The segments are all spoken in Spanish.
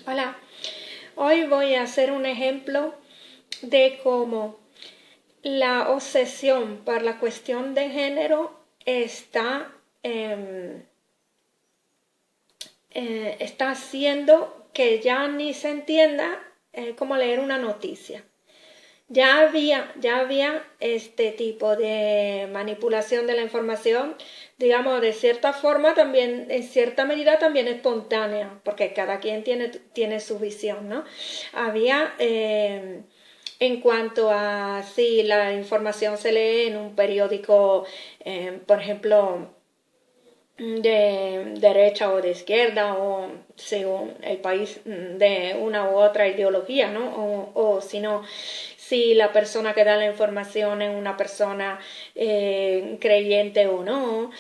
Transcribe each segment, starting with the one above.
Hola, hoy voy a hacer un ejemplo de cómo la obsesión por la cuestión de género está haciendo que ya ni se entienda cómo leer una noticia. Ya había este tipo de manipulación de la información, digamos, de cierta forma también, en cierta medida también espontánea, porque cada quien tiene su visión, ¿no? Había, en cuanto a si la información se lee en un periódico, por ejemplo, de derecha o de izquierda o según el país de una u otra ideología, ¿no? O si no, si la persona que da la información es una persona creyente o no.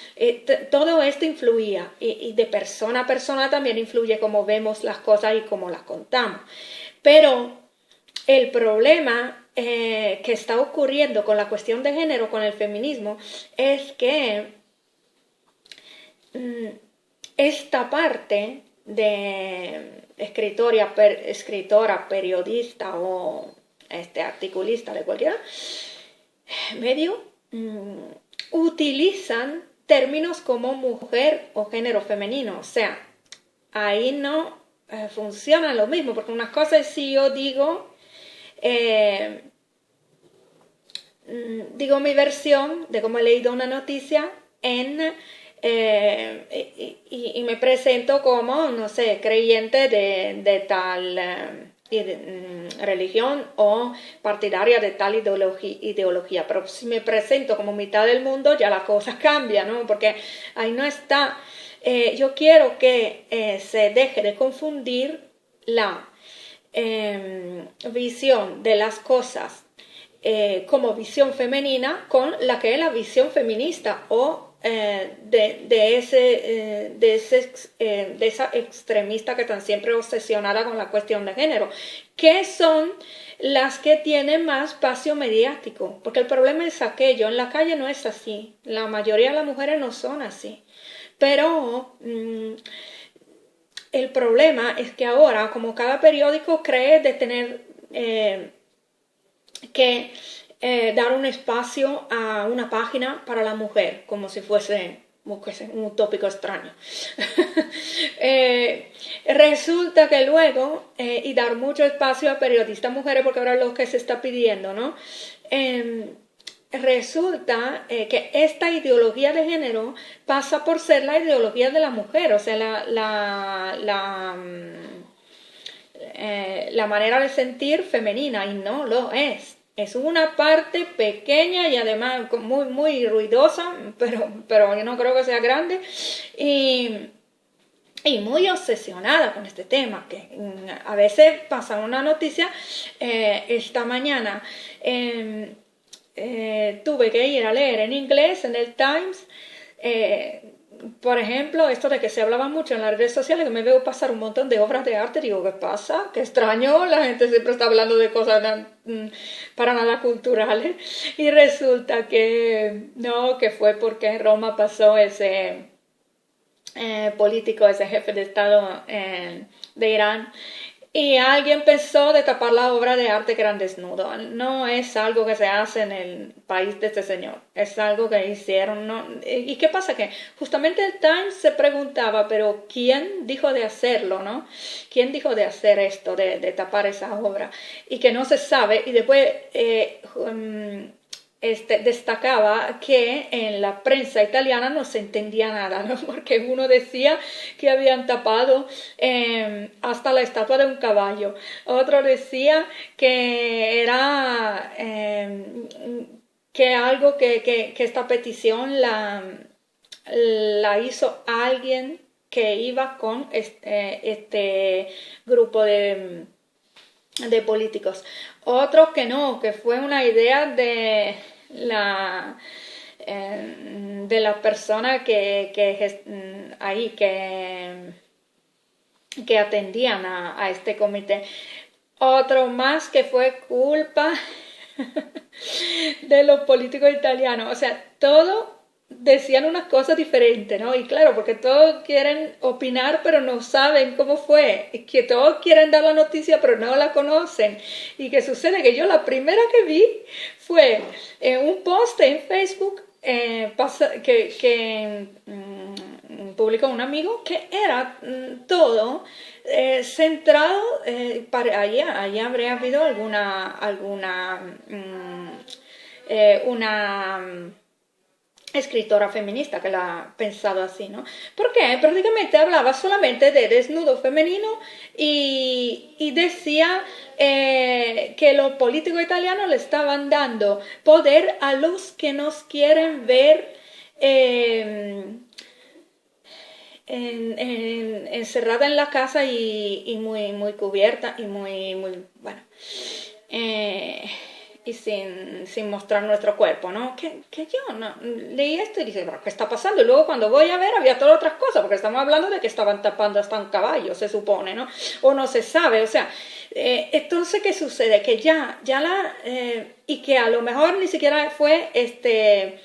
Todo esto influía y de persona a persona también influye cómo vemos las cosas y cómo las contamos. Pero el problema que está ocurriendo con la cuestión de género, con el feminismo, es que esta parte de escritora, periodista o articulista de cualquier medio, utilizan términos como mujer o género femenino. O sea, ahí no funciona lo mismo, porque una cosa es si yo digo mi versión de cómo he leído una noticia y me presento como, no sé, creyente de tal religión o partidaria de tal ideología. Pero si me presento como mitad del mundo, ya la cosa cambia, ¿no? Porque ahí no está. Yo quiero que se deje de confundir la visión de las cosas como visión femenina con la que es la visión feminista o de esa extremista que están siempre obsesionada con la cuestión de género, que son las que tienen más espacio mediático, porque el problema es aquello, en la calle no es así, la mayoría de las mujeres no son así, pero el problema es que ahora, como cada periódico cree de tener que dar un espacio a una página para la mujer, como si fuese un tópico extraño. Resulta que luego, y dar mucho espacio a periodistas mujeres, porque ahora es lo que se está pidiendo, ¿no? Resulta que esta ideología de género pasa por ser la ideología de la mujer, o sea, la manera de sentir femenina, y no lo es. Es una parte pequeña y además muy, muy ruidosa, pero yo no creo que sea grande, y muy obsesionada con este tema, que a veces pasa una noticia. Esta mañana tuve que ir a leer en inglés en el Times, por ejemplo, esto de que se hablaba mucho en las redes sociales, que me veo pasar un montón de obras de arte, digo, ¿qué pasa? Qué extraño, la gente siempre está hablando de cosas para nada culturales, y resulta que no, que fue porque en Roma pasó ese político, ese jefe de Estado de Irán, y alguien pensó de tapar la obra de arte que eran desnudos. No es algo que se hace en el país de este señor, es algo que hicieron, ¿no? ¿Y qué pasa? Que justamente el Times se preguntaba, pero ¿quién dijo de hacerlo, no? ¿Quién dijo de hacer esto, de tapar esa obra? Y que no se sabe, y después destacaba que en la prensa italiana no se entendía nada, ¿no? Porque uno decía que habían tapado hasta la estatua de un caballo, otro decía que era que algo que esta petición la hizo alguien que iba con este grupo de políticos. Otro que no, que fue una idea la de la persona ahí que atendían a este comité. Otro más que fue culpa de los políticos italianos. O sea, todo decían unas cosas diferentes, ¿no? Y claro, porque todos quieren opinar, pero no saben cómo fue, y que todos quieren dar la noticia, pero no la conocen. Y que sucede que yo la primera que vi fue un post en Facebook que publicó un amigo que era todo centrado, allí habría habido una escritora feminista que la ha pensado así, ¿no? Porque prácticamente hablaba solamente de desnudo femenino y decía que los políticos italianos le estaban dando poder a los que nos quieren ver encerrada en la casa y muy, muy cubierta y muy, bueno, y sin mostrar nuestro cuerpo, ¿no? Que yo no, leí esto y dije, ¿pero qué está pasando? Y luego cuando voy a ver había todas otras cosas, porque estamos hablando de que estaban tapando hasta un caballo, se supone, ¿no? O no se sabe, o sea, entonces, ¿qué sucede? Que y que a lo mejor ni siquiera fue este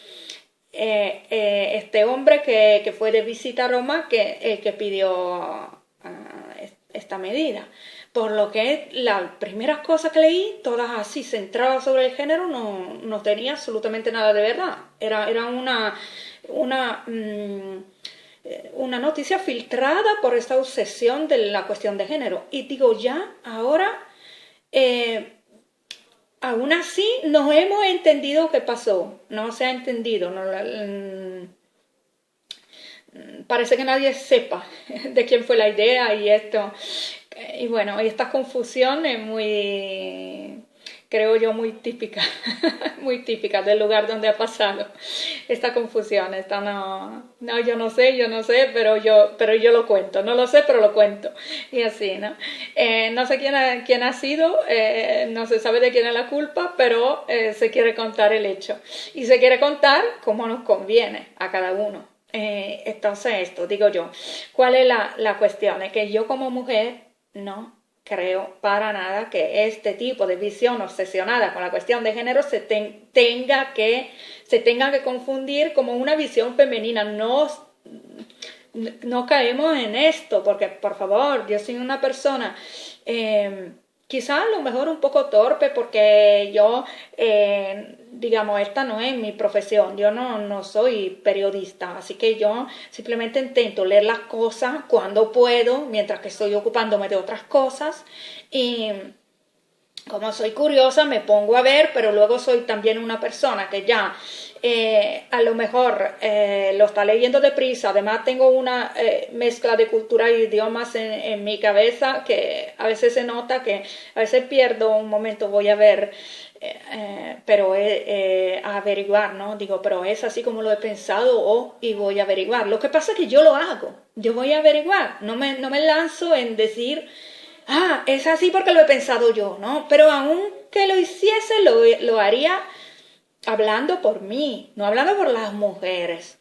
hombre que fue de visita a Roma que pidió esta medida. Por lo que las primeras cosas que leí, todas así centradas sobre el género, no tenía absolutamente nada de verdad. Era una noticia filtrada por esta obsesión de la cuestión de género. Y digo, ya, ahora, aún así, no hemos entendido qué pasó. No se ha entendido. Parece que nadie sepa de quién fue la idea y esto. Y bueno, esta confusión es muy, creo yo, muy típica, muy típica del lugar donde ha pasado esta confusión. Yo no sé, pero yo lo cuento. No lo sé, pero lo cuento. Y así, ¿no? No sé quién ha sido, no se sabe de quién es la culpa, pero se quiere contar el hecho. Y se quiere contar cómo nos conviene a cada uno. Entonces esto, digo yo, ¿cuál es la cuestión? Es que yo como mujer no creo para nada que este tipo de visión obsesionada con la cuestión de género se tenga que confundir como una visión femenina. No caemos en esto, porque por favor, yo soy una persona quizás a lo mejor un poco torpe porque yo, digamos, esta no es mi profesión, yo no soy periodista, así que yo simplemente intento leer las cosas cuando puedo, mientras que estoy ocupándome de otras cosas y como soy curiosa me pongo a ver, pero luego soy también una persona que ya a lo mejor lo está leyendo deprisa. Además tengo una mezcla de cultura y idiomas en mi cabeza que a veces se nota que a veces pierdo un momento, voy a ver, pero a averiguar, ¿no? Digo, pero es así como lo he pensado y voy a averiguar. Lo que pasa es que yo lo hago, yo voy a averiguar, no me lanzo en decir, es así porque lo he pensado yo, ¿no? Pero aunque lo hiciese, lo haría hablando por mí, no hablando por las mujeres.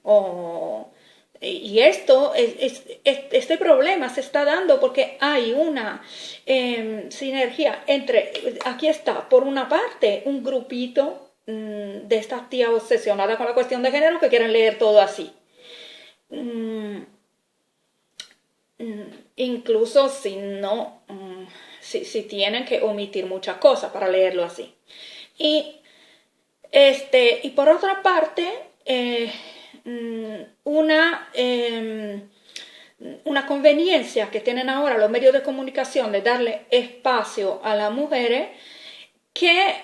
Y este problema se está dando porque hay una sinergia entre, aquí está, por una parte, un grupito de estas tías obsesionadas con la cuestión de género que quieren leer todo así. Incluso si no, si tienen que omitir muchas cosas para leerlo así. Y por otra parte, una conveniencia que tienen ahora los medios de comunicación de darle espacio a las mujeres que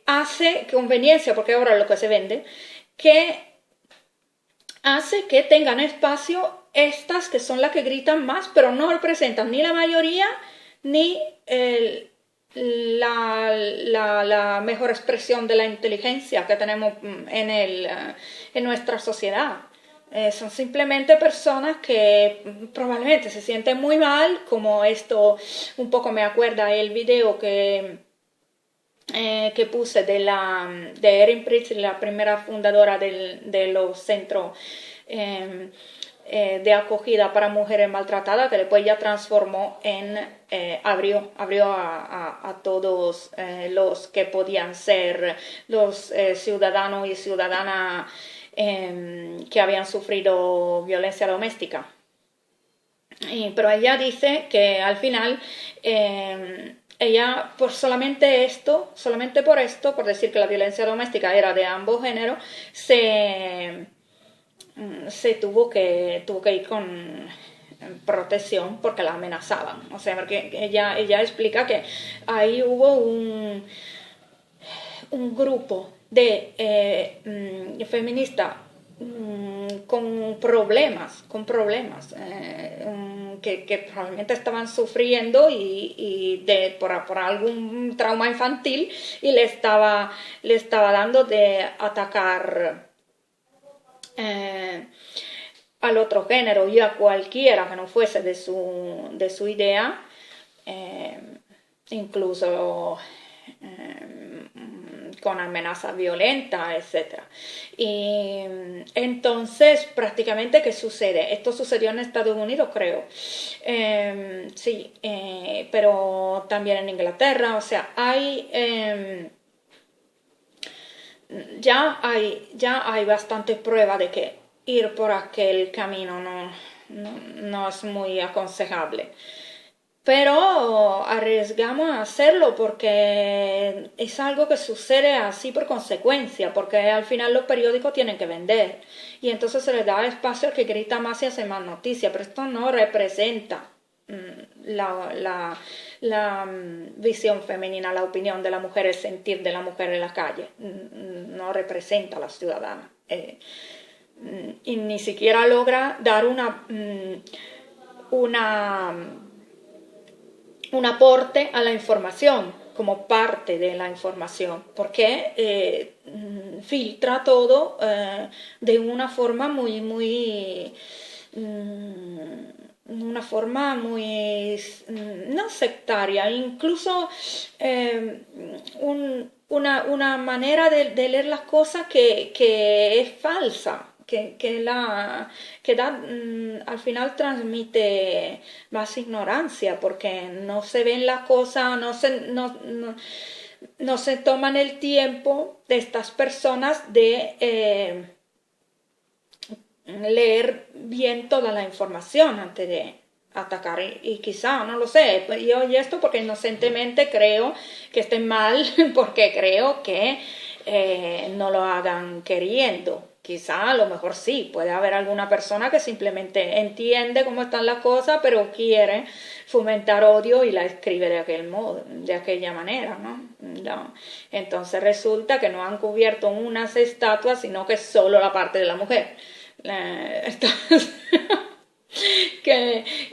hace conveniencia, porque ahora es lo que se vende, que hace que tengan espacio estas que son las que gritan más, pero no representan ni la mayoría ni la mejor expresión de la inteligencia que tenemos en nuestra sociedad. Son simplemente personas que probablemente se sienten muy mal, como esto un poco me acuerda el video que puse de Erin Pritz, la primera fundadora de los centros de acogida para mujeres maltratadas, que después ya transformó abrió a todos los que podían ser los ciudadanos y ciudadanas que habían sufrido violencia doméstica. Pero ella dice que al final ella solamente por esto, por decir que la violencia doméstica era de ambos géneros, se tuvo que ir con protección porque la amenazaban. O sea, porque ella explica que ahí hubo un grupo de feministas con problemas, que probablemente estaban sufriendo por algún trauma infantil, y le estaba dando de atacar al otro género y a cualquiera que no fuese de su idea, incluso con amenaza violenta, etc. Y entonces, prácticamente, ¿qué sucede? Esto sucedió en Estados Unidos, creo. Sí, pero también en Inglaterra. O sea, ya hay bastante prueba de que ir por aquel camino no es muy aconsejable. Pero arriesgamos a hacerlo porque es algo que sucede así por consecuencia, porque al final los periódicos tienen que vender y entonces se les da espacio al que grita más y hace más noticias, pero esto no representa la visión femenina, la opinión de la mujer, el sentir de la mujer en la calle, no representa a la ciudadana. Y ni siquiera logra dar un aporte a la información como parte de la información, porque filtra todo de una forma muy no sectaria, incluso una manera de leer las cosas que es falsa, que al final transmite más ignorancia, porque no se ven las cosas, no se toman el tiempo de estas personas de leer bien toda la información antes de atacar, y quizá, no lo sé, yo y esto porque inocentemente creo que esté mal, porque creo que no lo hagan queriendo. Quizá a lo mejor sí, puede haber alguna persona que simplemente entiende cómo están las cosas, pero quiere fomentar odio y la escribe de aquel modo, de aquella manera, ¿no? No. Entonces resulta que no han cubierto unas estatuas, sino que solo la parte de la mujer.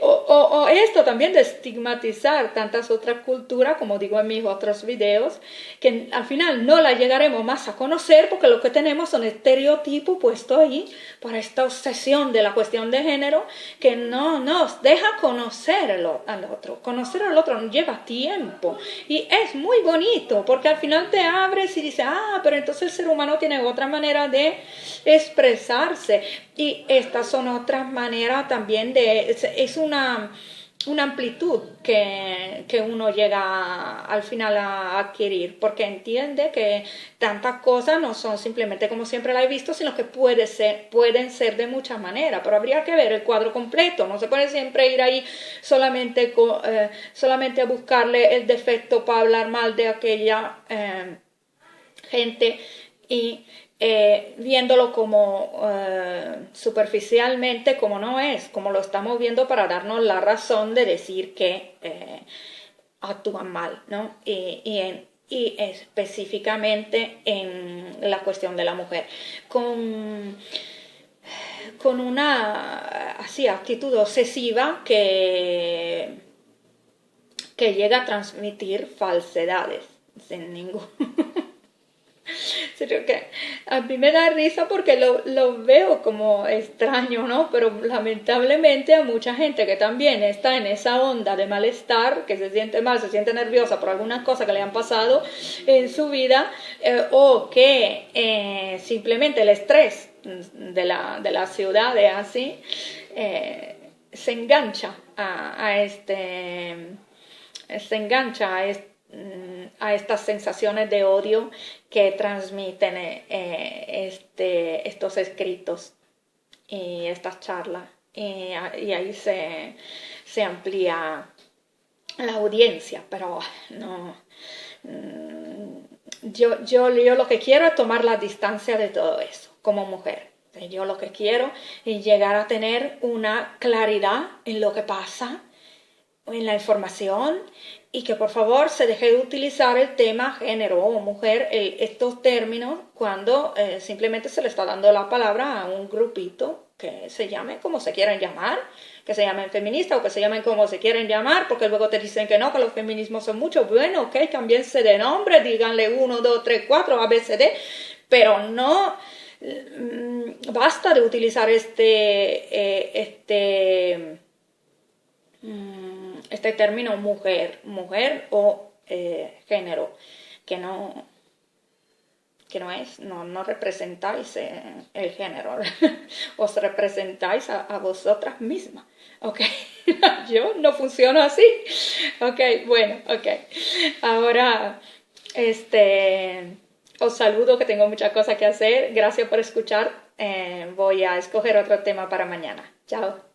O esto también de estigmatizar tantas otras culturas, como digo en mis otros videos, que al final no la llegaremos más a conocer porque lo que tenemos son estereotipos puestos ahí por esta obsesión de la cuestión de género, que no nos deja conocerlo al otro. Conocer al otro lleva tiempo y es muy bonito porque al final te abres y dices, pero entonces el ser humano tiene otra manera de expresarse, y estas son otras maneras también es una amplitud que uno llega al final a adquirir, porque entiende que tantas cosas no son simplemente como siempre la he visto, sino que pueden ser de muchas maneras, pero habría que ver el cuadro completo, no se puede siempre ir ahí solamente a buscarle el defecto para hablar mal de aquella gente y viéndolo como superficialmente, como no es, como lo estamos viendo, para darnos la razón de decir que actúan mal, ¿no? Y específicamente en la cuestión de la mujer, con una actitud obsesiva que llega a transmitir falsedades sin ningún que a mí me da risa porque lo veo como extraño, ¿no? Pero lamentablemente a mucha gente que también está en esa onda de malestar, que se siente mal, se siente nerviosa por algunas cosas que le han pasado en su vida, o que simplemente el estrés de la ciudad es así, se engancha a a estas sensaciones de odio que transmiten estos escritos y estas charlas. Y ahí se amplía la audiencia, pero no. Yo lo que quiero es tomar la distancia de todo eso como mujer. Yo lo que quiero es llegar a tener una claridad en lo que pasa, en la información, y que por favor se deje de utilizar el tema género o mujer, estos términos, cuando simplemente se le está dando la palabra a un grupito que se llame como se quieran llamar, que se llamen feministas o que se llamen como se quieren llamar, porque luego te dicen que no, que los feminismos son muchos. Bueno, ok, cámbiense de nombre, díganle 1, 2, 3, 4, ABCD, pero no basta de utilizar este término mujer o género, que no representáis el género, os representáis a vosotras mismas, ¿ok? Yo no funciono así, ¿ok? Bueno, ¿ok? Ahora, os saludo, que tengo muchas cosas que hacer. Gracias por escuchar. Voy a escoger otro tema para mañana. Chao.